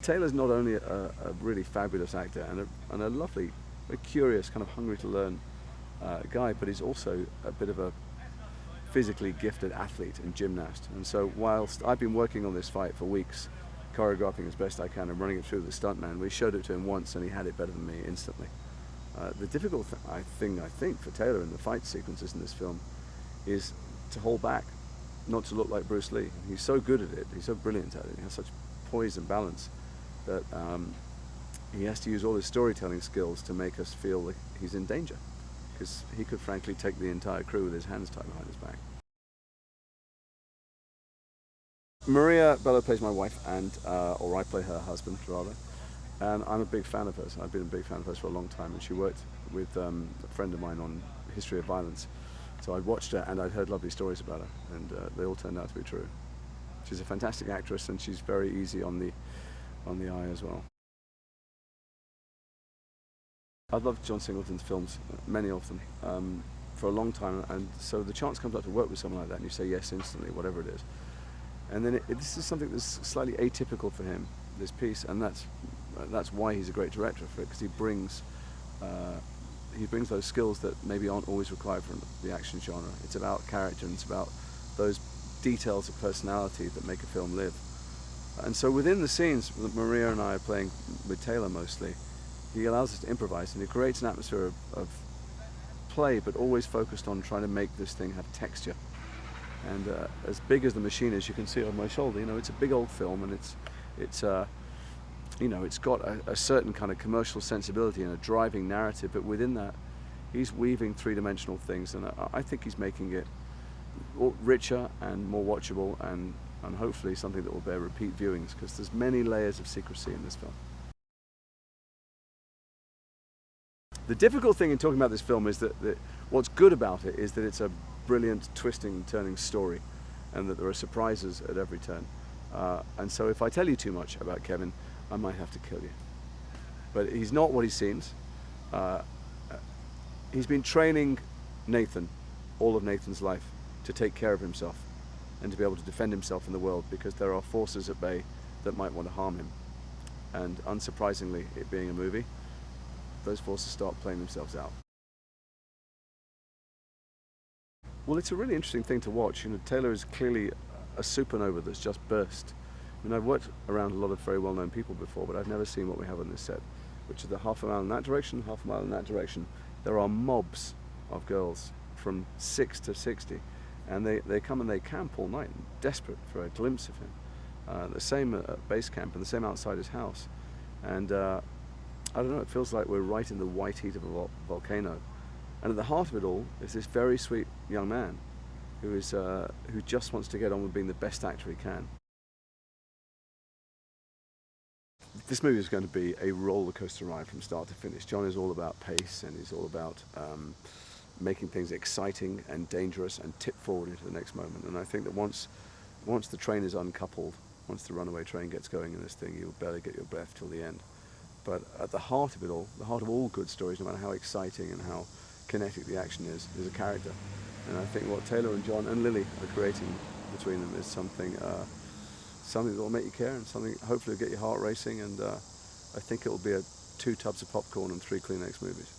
Taylor's not only a really fabulous actor and a lovely, a curious, kind of hungry to learn guy, but he's also a bit of a physically gifted athlete and gymnast. And so whilst I've been working on this fight for weeks, choreographing as best I can and running it through the stuntman, we showed it to him once and he had it better than me instantly. The difficult thing I think for Taylor in the fight sequences in this film is to hold back, not to look like Bruce Lee. He's so good at it, he's so brilliant at it, he has such poise and balance that he has to use all his storytelling skills to make us feel like he's in danger, because he could frankly take the entire crew with his hands tied behind his back. Maria Bello plays my wife, or I play her husband rather, and I'm a big fan of hers. I've been a big fan of hers for a long time, and she worked with a friend of mine on history of violence. So I'd watched her and I'd heard lovely stories about her, and they all turned out to be true. She's a fantastic actress and she's very easy on the eye as well. I've loved John Singleton's films, many of them, for a long time, and so the chance comes up to work with someone like that and you say yes instantly, whatever it is. And then this is something that's slightly atypical for him, this piece, and that's why he's a great director for it, because he brings those skills that maybe aren't always required from the action genre. It's about character and it's about those details of personality that make a film live. And so within the scenes that Maria and I are playing with Taylor mostly, he allows us to improvise and it creates an atmosphere of play, but always focused on trying to make this thing have texture. And as big as the machine is, you can see it on my shoulder, you know, it's a big old film, and it's you know, it's got a certain kind of commercial sensibility and a driving narrative, but within that, he's weaving three-dimensional things, and I think he's making it richer and more watchable, and hopefully something that will bear repeat viewings, because there's many layers of secrecy in this film. The difficult thing in talking about this film is that what's good about it is that it's a brilliant twisting, turning story, and that there are surprises at every turn. And so if I tell you too much about Kevin, I might have to kill you. But he's not what he seems. He's been training Nathan, all of Nathan's life, to take care of himself and to be able to defend himself in the world, because there are forces at bay that might want to harm him. And unsurprisingly, it being a movie, those forces start playing themselves out. Well, it's a really interesting thing to watch. You know, Taylor is clearly a supernova that's just burst. I mean, I've worked around a lot of very well-known people before, but I've never seen what we have on this set, which is the half a mile in that direction, half a mile in that direction. There are mobs of girls from 6 to 60, and they come and they camp all night, desperate for a glimpse of him. The same at base camp and the same outside his house. And I don't know, it feels like we're right in the white heat of a volcano. And at the heart of it all is this very sweet young man who just wants to get on with being the best actor he can. This movie is going to be a roller coaster ride from start to finish. John is all about pace, and he's all about making things exciting and dangerous and tip forward into the next moment. And I think that once the train is uncoupled, once the runaway train gets going in this thing, you'll barely get your breath till the end. But at the heart of it all, the heart of all good stories, no matter how exciting and how kinetic the action is a character. And I think what Taylor and John and Lily are creating between them is something that will make you care, and something hopefully will get your heart racing, and I think it will be 2 tubs of popcorn and 3 Kleenex movies.